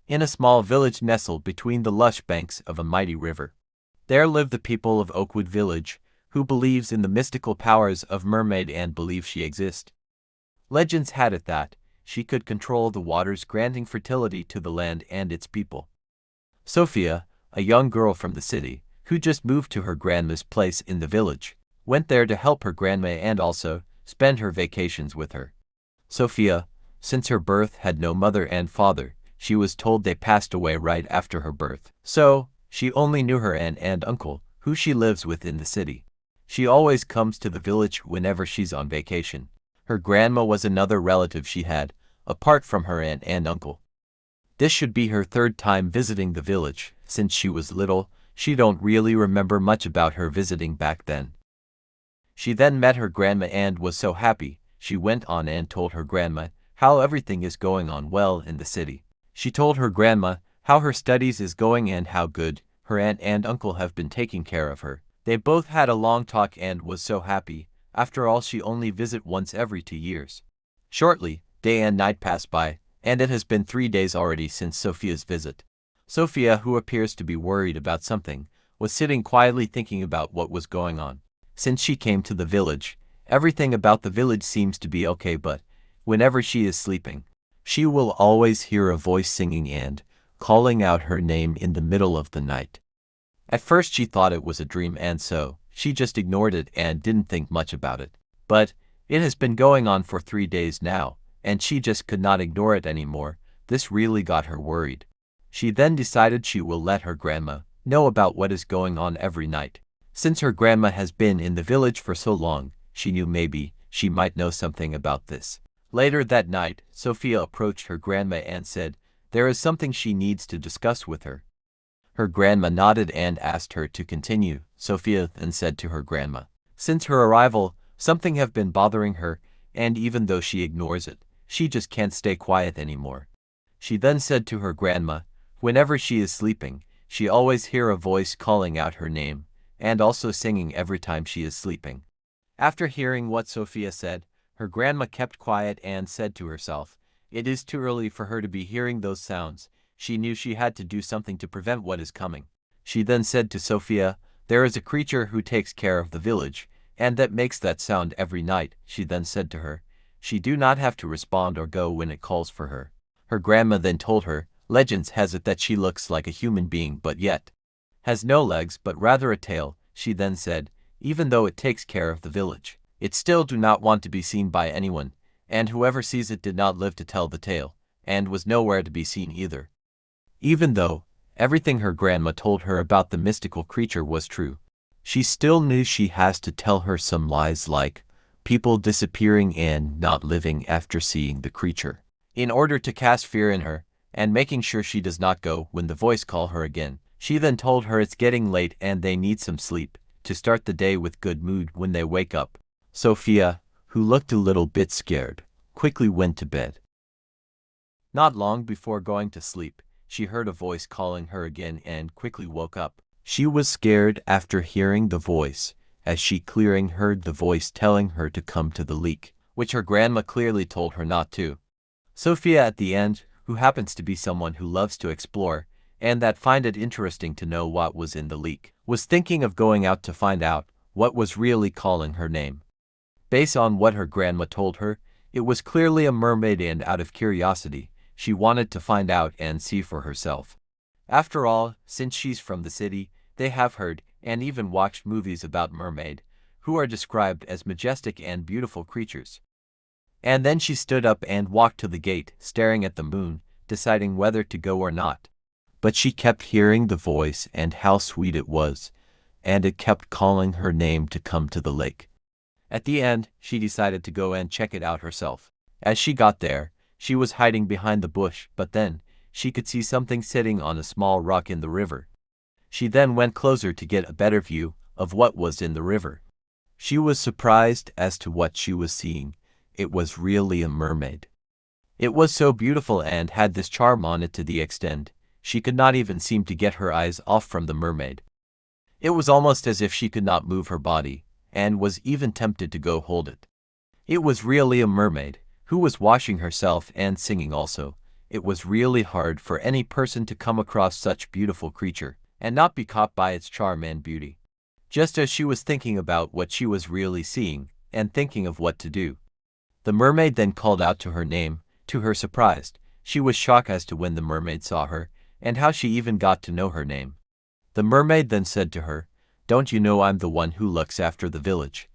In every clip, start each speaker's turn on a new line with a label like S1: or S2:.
S1: in a small village nestled between the lush banks of a mighty river. There live the people of Oakwood Village, who believes in the mystical powers of mermaid and believe she exists. Legends had it that she could control the waters, granting fertility to the land and its people. Sophia, a young girl from the city, who just moved to her grandma's place in the village, went there to help her grandma and also spend her vacations with her. Sophia, since her birth, had no mother and father. She was told they passed away right after her birth. So, she only knew her aunt and uncle, who she lives with in the city. She always comes to the village whenever she's on vacation. Her grandma was another relative she had, apart from her aunt and uncle. This should be her third time visiting the village. Since she was little, she don't really remember much about her visiting back then. She then met her grandma and was so happy. She went on and told her grandma how everything is going on well in the city. She told her grandma how her studies is going and how good her aunt and uncle have been taking care of her. They both had a long talk and was so happy. After all, she only visit once every 2 years. Shortly, day and night passed by, and it has been 3 days already since Sophia's visit. Sophia, who appears to be worried about something, was sitting quietly thinking about what was going on. Since she came to the village, everything about the village seems to be okay, but whenever she is sleeping, she will always hear a voice singing and calling out her name in the middle of the night. At first she thought it was a dream, and so she just ignored it and didn't think much about it. But it has been going on for 3 days now, and she just could not ignore it anymore. This really got her worried. She then decided she will let her grandma know about what is going on every night. Since her grandma has been in the village for so long, she knew maybe she might know something about this. Later that night, Sophia approached her grandma and said there is something she needs to discuss with her. Her grandma nodded and asked her to continue. Sophia then said to her grandma, since her arrival, something have been bothering her, and even though she ignores it, she just can't stay quiet anymore. She then said to her grandma, whenever she is sleeping, she always hear a voice calling out her name, and also singing every time she is sleeping. After hearing what Sophia said, her grandma kept quiet and said to herself, it is too early for her to be hearing those sounds. She knew she had to do something to prevent what is coming. She then said to Sophia, there is a creature who takes care of the village, and that makes that sound every night. She then said to her, she do not have to respond or go when it calls for her. Her grandma then told her, legends has it that she looks like a human being but yet has no legs but rather a tail. She then said, even though it takes care of the village, it still do not want to be seen by anyone, and whoever sees it did not live to tell the tale, and was nowhere to be seen either. Even though everything her grandma told her about the mystical creature was true, she still knew she has to tell her some lies like people disappearing and not living after seeing the creature, in order to cast fear in her, and making sure she does not go when the voice call her again. She then told her it's getting late and they need some sleep to start the day with good mood when they wake up. Sophia, who looked a little bit scared, quickly went to bed. Not long before going to sleep, she heard a voice calling her again and quickly woke up. She was scared after hearing the voice, as she clearing heard the voice telling her to come to the leak, which her grandma clearly told her not to. Sophia at the end, who happens to be someone who loves to explore, and that find it interesting to know what was in the leak, was thinking of going out to find out what was really calling her name. Based on what her grandma told her, it was clearly a mermaid, and out of curiosity, she wanted to find out and see for herself. After all, since she's from the city, they have heard and even watched movies about mermaid, who are described as majestic and beautiful creatures. And then she stood up and walked to the gate, staring at the moon, deciding whether to go or not. But she kept hearing the voice and how sweet it was, and it kept calling her name to come to the lake. At the end, she decided to go and check it out herself. As she got there, she was hiding behind the bush, but then she could see something sitting on a small rock in the river. She then went closer to get a better view of what was in the river. She was surprised as to what she was seeing. It was really a mermaid. It was so beautiful and had this charm on it to the extent she could not even seem to get her eyes off from the mermaid. It was almost as if she could not move her body, and was even tempted to go hold it. It was really a mermaid, who was washing herself and singing also. It was really hard for any person to come across such beautiful creature and not be caught by its charm and beauty. Just as she was thinking about what she was really seeing and thinking of what to do, the mermaid then called out to her name. To her surprise, she was shocked as to when the mermaid saw her and how she even got to know her name. The mermaid then said to her, "Don't you know I'm the one who looks after the village?"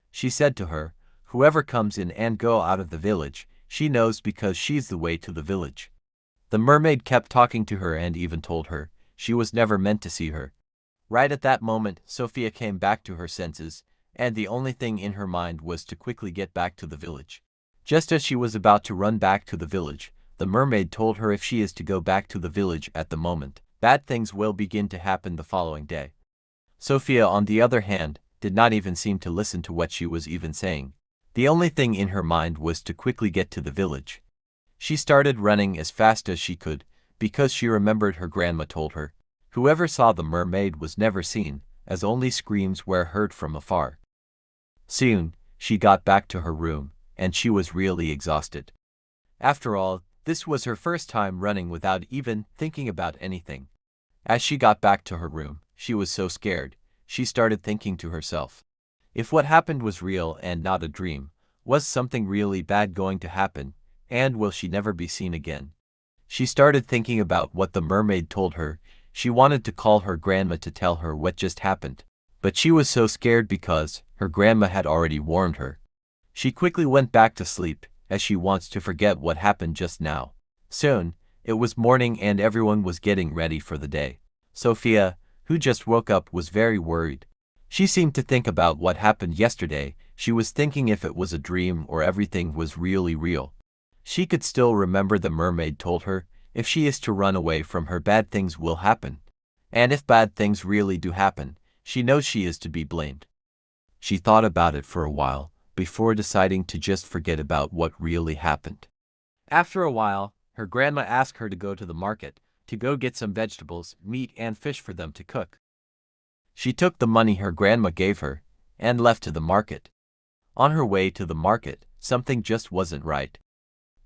S1: She said to her, "Whoever comes in and go out of the village, she knows because she's the way to the village." The mermaid kept talking to her and even told her she was never meant to see her. Right at that moment, Sophia came back to her senses, and the only thing in her mind was to quickly get back to the village. Just as she was about to run back to the village, the mermaid told her if she is to go back to the village at the moment, bad things will begin to happen the following day. Sophia, on the other hand, did not even seem to listen to what she was even saying. The only thing in her mind was to quickly get to the village. She started running as fast as she could, because she remembered her grandma told her, whoever saw the mermaid was never seen, as only screams were heard from afar. Soon, she got back to her room, and she was really exhausted. After all, this was her first time running without even thinking about anything. As she got back to her room, she was so scared, she started thinking to herself, if what happened was real and not a dream, was something really bad going to happen, and will she never be seen again? She started thinking about what the mermaid told her. She wanted to call her grandma to tell her what just happened, but she was so scared because her grandma had already warned her. She quickly went back to sleep, as she wants to forget what happened just now. Soon, it was morning and everyone was getting ready for the day. Sophia, who just woke up, was very worried. She seemed to think about what happened yesterday. She was thinking if it was a dream or everything was really real. She could still remember the mermaid told her, if she is to run away from her, bad things will happen. And if bad things really do happen, she knows she is to be blamed. She thought about it for a while, before deciding to just forget about what really happened. After a while, her grandma asked her to go to the market, to go get some vegetables, meat and fish for them to cook. She took the money her grandma gave her, and left to the market. On her way to the market, something just wasn't right.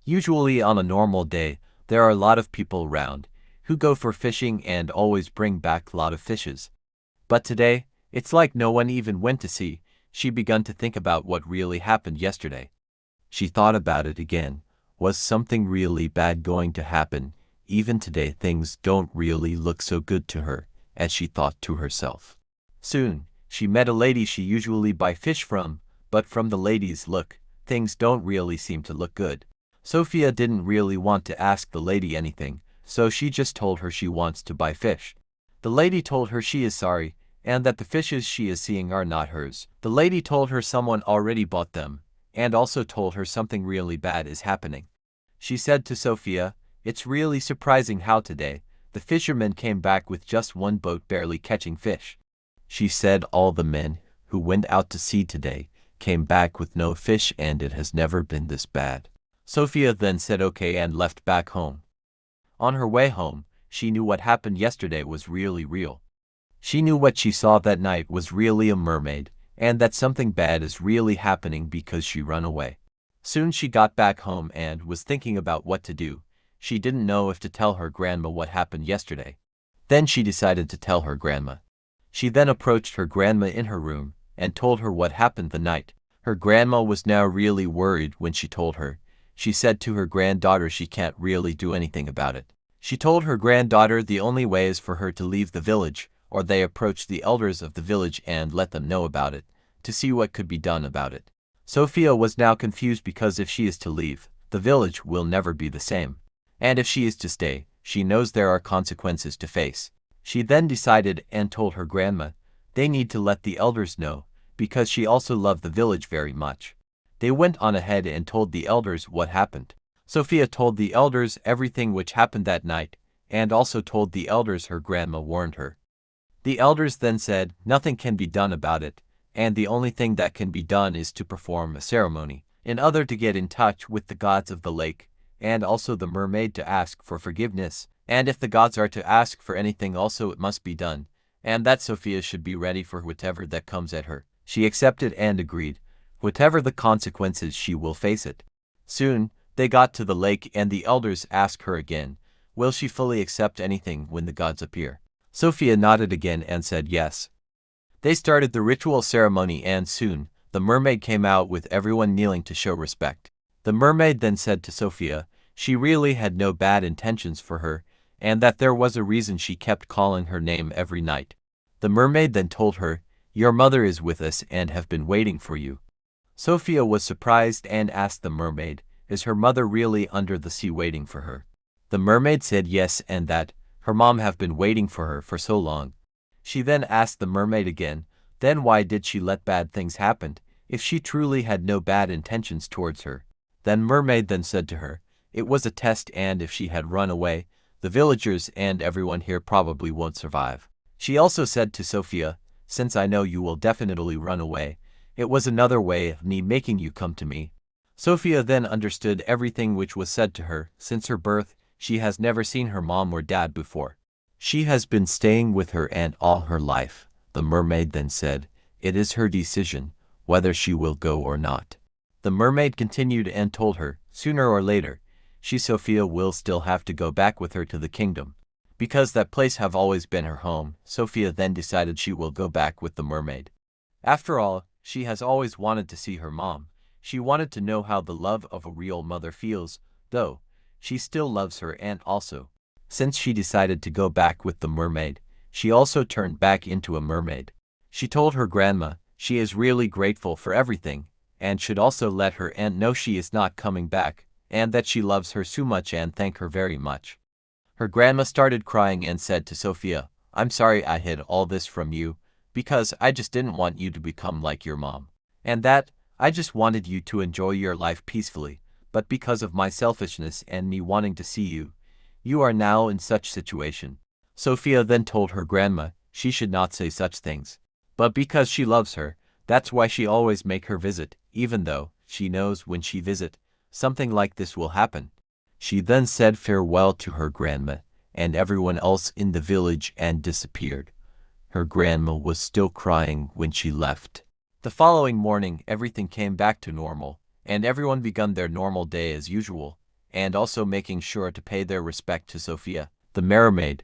S1: Usually on a normal day, there are a lot of people around, who go for fishing and always bring back a lot of fishes. But today, it's like no one even went to see. She began to think about what really happened yesterday. She thought about it again. Was something really bad going to happen? Even today things don't really look so good to her, as she thought to herself. Soon, she met a lady she usually buy fish from, but from the lady's look, things don't really seem to look good. Sophia didn't really want to ask the lady anything, so she just told her she wants to buy fish. The lady told her she is sorry, and that the fishes she is seeing are not hers. The lady told her someone already bought them, and also told her something really bad is happening. She said to Sophia, "It's really surprising how today, the fishermen came back with just one boat barely catching fish." She said all the men who went out to sea today came back with no fish, and it has never been this bad. Sophia then said okay and left back home. On her way home, she knew what happened yesterday was really real. She knew what she saw that night was really a mermaid, and that something bad is really happening because she ran away. Soon she got back home and was thinking about what to do. She didn't know if to tell her grandma what happened yesterday. Then she decided to tell her grandma. She then approached her grandma in her room and told her what happened the night. Her grandma was now really worried when she told her. She said to her granddaughter she can't really do anything about it. She told her granddaughter the only way is for her to leave the village, or they approach the elders of the village and let them know about it, to see what could be done about it. Sophia was now confused because if she is to leave, the village will never be the same. And if she is to stay, she knows there are consequences to face. She then decided and told her grandma, they need to let the elders know, because she also loved the village very much. They went on ahead and told the elders what happened. Sophia told the elders everything which happened that night, and also told the elders her grandma warned her. The elders then said nothing can be done about it, and the only thing that can be done is to perform a ceremony, in order to get in touch with the gods of the lake, and also the mermaid to ask for forgiveness, and if the gods are to ask for anything also it must be done, and that Sophia should be ready for whatever that comes at her. She accepted and agreed. Whatever the consequences she will face it. Soon, They got to the lake and the elders asked her again, will she fully accept anything when the gods appear? Sophia nodded again and said yes. They started the ritual ceremony and soon, the mermaid came out with everyone kneeling to show respect. The mermaid then said to Sophia, she really had no bad intentions for her, and that there was a reason she kept calling her name every night. The mermaid then told her, your mother is with us and have been waiting for you. Sophia was surprised and asked the mermaid, is her mother really under the sea waiting for her? The mermaid said yes and that her mom have been waiting for her for so long. She then asked the mermaid again, then why did she let bad things happen, if she truly had no bad intentions towards her? Then mermaid then said to her, it was a test and if she had run away, the villagers and everyone here probably won't survive. She also said to Sophia, since I know you will definitely run away, it was another way of me making you come to me. Sophia then understood everything which was said to her. Since her birth, she has never seen her mom or dad before. She has been staying with her aunt all her life. The mermaid then said, it is her decision, whether she will go or not. The mermaid continued and told her, sooner or later, she Sophia will still have to go back with her to the kingdom. Because that place have always been her home, Sophia then decided she will go back with the mermaid. After all, she has always wanted to see her mom. She wanted to know how the love of a real mother feels, though she still loves her aunt also. Since she decided to go back with the mermaid, she also turned back into a mermaid. She told her grandma she is really grateful for everything, and should also let her aunt know she is not coming back, and that she loves her so much and thank her very much. Her grandma started crying and said to Sophia, I'm sorry I hid all this from you, because I just didn't want you to become like your mom. And that, I just wanted you to enjoy your life peacefully, but because of my selfishness and me wanting to see you, you are now in such situation. Sophia then told her grandma she should not say such things. But because she loves her, that's why she always make her visit, even though she knows when she visit, something like this will happen. She then said farewell to her grandma and everyone else in the village and disappeared. Her grandma was still crying when she left. The following morning everything came back to normal, and everyone began their normal day as usual, and also making sure to pay their respect to Sophia. The mermaid,